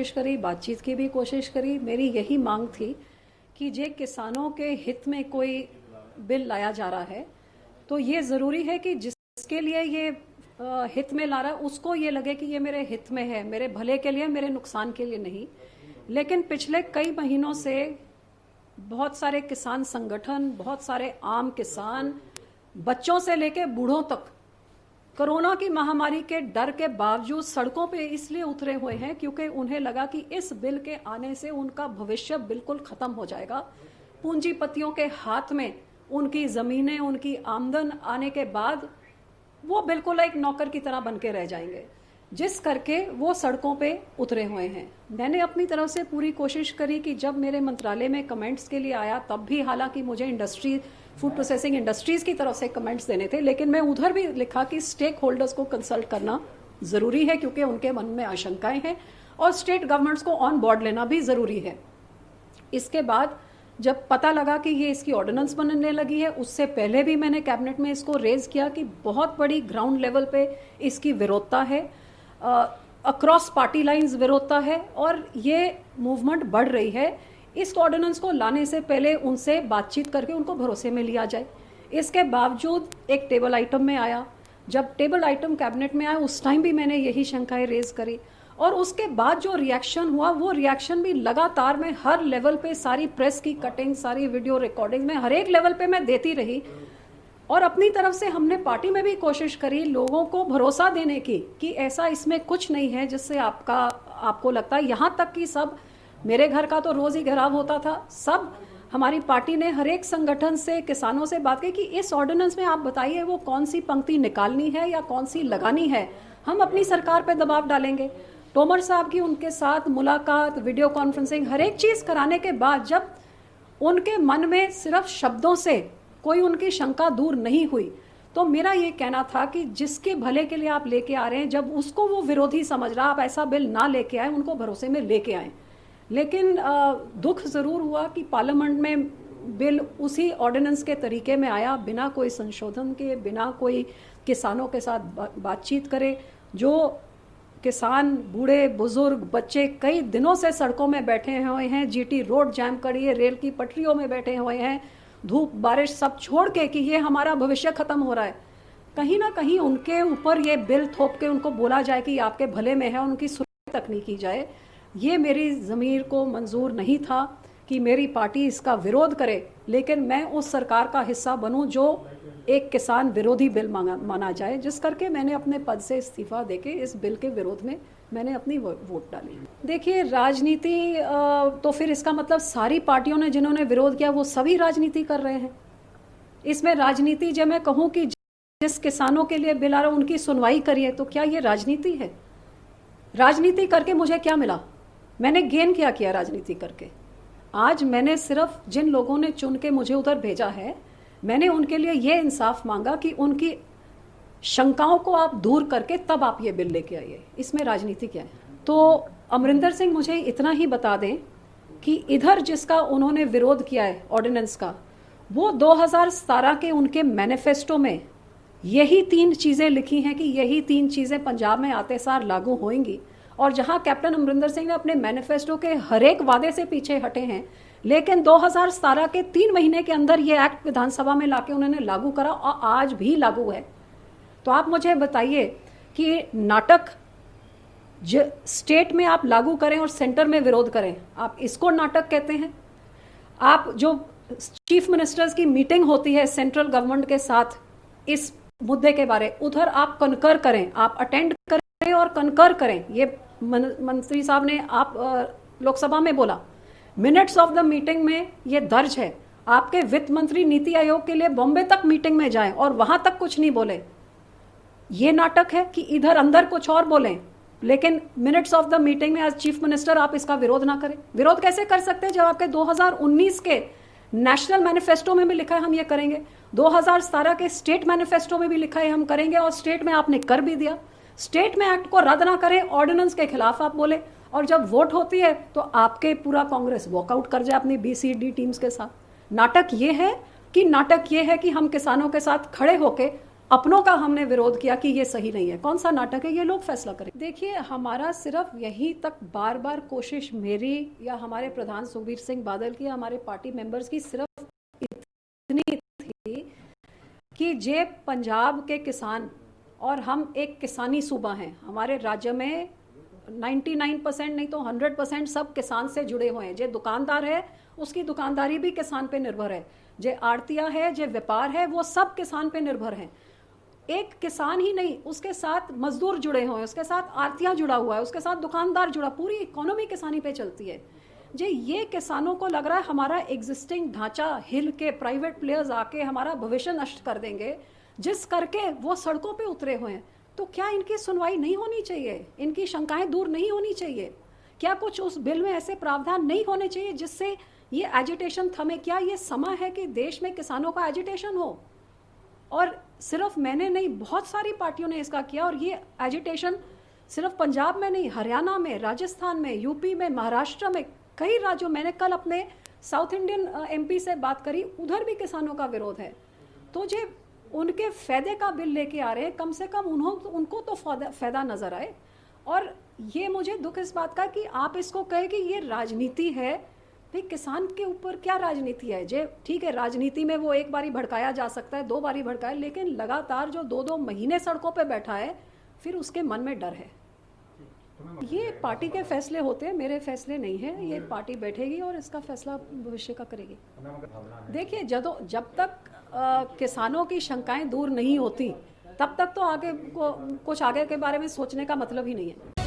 कोशिश करी, बातचीत की भी कोशिश करी। मेरी यही मांग थी कि जे किसानों के हित में कोई बिल लाया जा रहा है तो ये ज़रूरी है कि जिसके लिए ये हित में ला रहा है उसको ये लगे कि ये मेरे हित में है, मेरे भले के लिए, मेरे नुकसान के लिए नहीं। लेकिन पिछले कई महीनों से बहुत सारे किसान संगठन, बहुत सारे आम किसान, बच्चों से लेकर बूढ़ों तक कोरोना की महामारी के डर के बावजूद सड़कों पे इसलिए उतरे हुए हैं क्योंकि उन्हें लगा कि इस बिल के आने से उनका भविष्य बिल्कुल खत्म हो जाएगा। पूंजीपतियों के हाथ में उनकी जमीनें, उनकी आमदन आने के बाद वो बिल्कुल एक नौकर की तरह बन के रह जाएंगे, जिस करके वो सड़कों पे उतरे हुए हैं। मैंने अपनी तरफ से पूरी कोशिश करी कि जब मेरे मंत्रालय में कमेंट्स के लिए आया तब भी, हालांकि मुझे इंडस्ट्री, फूड प्रोसेसिंग इंडस्ट्रीज की तरफ से कमेंट्स देने थे, लेकिन मैं उधर भी लिखा कि स्टेक होल्डर्स को कंसल्ट करना जरूरी है क्योंकि उनके मन में आशंकाएं हैं और स्टेट गवर्नमेंट्स को ऑन बोर्ड लेना भी जरूरी है। इसके बाद जब पता लगा कि ये इसकी ऑर्डिनेंस बनने लगी है, उससे पहले भी मैंने कैबिनेट में इसको रेज किया कि बहुत बड़ी ग्राउंड लेवल पे इसकी विरोधता है, अक्रॉस पार्टी लाइंस विरोधता है और ये मूवमेंट बढ़ रही है। इस ऑर्डिनेंस को लाने से पहले उनसे बातचीत करके उनको भरोसे में लिया जाए। इसके बावजूद एक टेबल आइटम में आया, जब टेबल आइटम कैबिनेट में आया उस टाइम भी मैंने यही शंकाएं रेज करी और उसके बाद जो रिएक्शन हुआ वो रिएक्शन भी लगातार मैं हर लेवल पे, सारी प्रेस की कटिंग, सारी वीडियो रिकॉर्डिंग में हर एक लेवल पे मैं देती रही और अपनी तरफ से हमने पार्टी में भी कोशिश करी लोगों को भरोसा देने की कि ऐसा इसमें कुछ नहीं है जिससे आपको लगता है। यहाँ तक कि सब, मेरे घर का तो रोज ही घेराव होता था, सब हमारी पार्टी ने हर एक संगठन से, किसानों से बात की कि इस ऑर्डिनेंस में आप बताइए वो कौन सी पंक्ति निकालनी है या कौन सी लगानी है, हम अपनी सरकार पे दबाव डालेंगे। तोमर साहब की उनके साथ मुलाकात, वीडियो कॉन्फ्रेंसिंग, हर एक चीज कराने के बाद जब उनके मन में सिर्फ शब्दों से कोई उनकी शंका दूर नहीं हुई तो मेरा ये कहना था कि जिसके भले के लिए आप लेके आ रहे हैं, जब उसको वो विरोधी समझ रहा, आप ऐसा बिल ना लेके आए, उनको भरोसे में लेके आए। लेकिन दुख जरूर हुआ कि पार्लियामेंट में बिल उसी ऑर्डिनेंस के तरीके में आया, बिना कोई संशोधन के, बिना कोई किसानों के साथ बातचीत करे। जो किसान, बूढ़े बुजुर्ग, बच्चे कई दिनों से सड़कों में बैठे हुए हैं, जीटी रोड जैम करी है, रेल की पटरियों में बैठे हुए हैं, धूप बारिश सब छोड़ के कि ये हमारा भविष्य खत्म हो रहा है, कहीं ना कहीं उनके ऊपर ये बिल थोप के उनको बोला जाए कि आपके भले में है, उनकी सुरक्षा तक नहीं की जाए। ये मेरी ज़मीर को मंजूर नहीं था कि मेरी पार्टी इसका विरोध करे, लेकिन मैं उस सरकार का हिस्सा बनूं जो एक किसान विरोधी बिल माना जाए, जिस करके मैंने अपने पद से इस्तीफा देके इस बिल के विरोध में मैंने अपनी वोट डाली। देखिए, राजनीति तो फिर इसका मतलब सारी पार्टियों ने जिन्होंने विरोध किया वो सभी राजनीति कर रहे हैं। इसमें राजनीति, जब मैं कहूँ कि जिस किसानों के लिए बिल आ रहा है उनकी सुनवाई करिए, तो क्या ये राजनीति है? राजनीति करके मुझे क्या मिला? मैंने गेन क्या किया राजनीति करके? आज मैंने सिर्फ जिन लोगों ने चुन के मुझे उधर भेजा है, मैंने उनके लिए ये इंसाफ मांगा कि उनकी शंकाओं को आप दूर करके तब आप ये बिल लेके आइए। इसमें राजनीति क्या है? तो अमरिंदर सिंह मुझे इतना ही बता दें कि इधर जिसका उन्होंने विरोध किया है ऑर्डिनेंस का, वो 2017 के उनके मैनिफेस्टो में यही 3 चीजें लिखी हैं कि यही 3 चीजें पंजाब में आते सार लागू होंगी। और जहां कैप्टन अमरिंदर सिंह ने अपने मैनिफेस्टो के हर एक वादे से पीछे हटे हैं, लेकिन 2017 के 3 महीने के अंदर ये एक्ट विधानसभा में लाके उन्होंने लागू करा और आज भी लागू है। तो आप मुझे बताइए कि नाटक स्टेट में आप लागू करें और सेंटर में विरोध करें, आप इसको नाटक कहते हैं? आप जो चीफ मिनिस्टर्स की मीटिंग होती है सेंट्रल गवर्नमेंट के साथ इस मुद्दे के बारे, उधर आप कनकर करें, आप अटेंड करें और कनकर करें। ये मंत्री साहब ने आप लोकसभा में बोला, मिनट्स ऑफ द मीटिंग में ये दर्ज है। आपके वित्त मंत्री नीति आयोग के लिए बॉम्बे तक मीटिंग में जाएं और वहां तक कुछ नहीं बोले। ये नाटक है कि इधर अंदर कुछ और बोलें, लेकिन मिनट्स ऑफ द मीटिंग में एज चीफ मिनिस्टर आप इसका विरोध ना करें। विरोध कैसे कर सकते हैं जब आपके 2019 के नेशनल मैनिफेस्टो में भी लिखा है हम ये करेंगे, 2017 के स्टेट मैनिफेस्टो में भी लिखा है हम करेंगे, और स्टेट में आपने कर भी दिया। स्टेट में एक्ट को रद्द ना करें, ऑर्डिनेंस के खिलाफ आप बोले, और जब वोट होती है तो आपके पूरा कांग्रेस वॉकआउट कर जाए अपनी BCD टीम्स के साथ। नाटक ये है कि हम किसानों के साथ खड़े होके अपनों का हमने विरोध किया कि ये सही नहीं है। कौन सा नाटक है, ये लोग फैसला करें। देखिए, हमारा सिर्फ यहीं तक बार बार कोशिश, मेरी या हमारे प्रधान सुखबीर सिंह बादल की, हमारे पार्टी मेंबर्स की सिर्फ इतनी थी कि जे पंजाब के किसान, और हम एक किसानी सूबा हैं, हमारे राज्य में 99% नहीं तो 100% सब किसान से जुड़े हुए हैं। जे दुकानदार है उसकी दुकानदारी भी किसान पे निर्भर है, जे आड़तिया है, जे व्यापार है, वो सब किसान पे निर्भर हैं। एक किसान ही नहीं, उसके साथ मजदूर जुड़े हुए हैं, उसके साथ आड़तिया जुड़ा हुआ है, उसके साथ दुकानदार जुड़ा, पूरी इकोनॉमी किसानी पे चलती है। जे ये किसानों को लग रहा है हमारा एग्जिस्टिंग ढांचा हिल के प्राइवेट प्लेयर्स आके हमारा भविष्य नष्ट कर देंगे, जिस करके वो सड़कों पे उतरे हुए हैं, तो क्या इनकी सुनवाई नहीं होनी चाहिए? इनकी शंकाएं दूर नहीं होनी चाहिए? क्या कुछ उस बिल में ऐसे प्रावधान नहीं होने चाहिए जिससे ये एजिटेशन थमे? क्या ये समय है कि देश में किसानों का एजिटेशन हो? और सिर्फ मैंने नहीं, बहुत सारी पार्टियों ने इसका किया, और ये एजिटेशन सिर्फ पंजाब में नहीं, हरियाणा में, राजस्थान में, यूपी में, महाराष्ट्र में, कई राज्यों। मैंने कल अपने साउथ इंडियन एमपी से बात करी, उधर भी किसानों का विरोध है। तो जो उनके फायदे का बिल लेके आ रहे हैं, कम से कम उनको तो फायदा नजर आए। और ये मुझे दुख इस बात का कि आप इसको कहे कि ये राजनीति है। भाई, किसान के ऊपर क्या राजनीति है? जे ठीक है, राजनीति में वो एक बारी भड़काया जा सकता है, 2 बारी भड़काए, लेकिन लगातार जो 2-2 महीने सड़कों पे बैठा है, फिर उसके मन में डर है। ये पार्टी के फैसले होते हैं, मेरे फैसले नहीं है। ये पार्टी बैठेगी और इसका फैसला भविष्य का करेगी। देखिए, जब तक किसानों की शंकाएं दूर नहीं होती, तब तक तो आगे कुछ आगे के बारे में सोचने का मतलब ही नहीं है।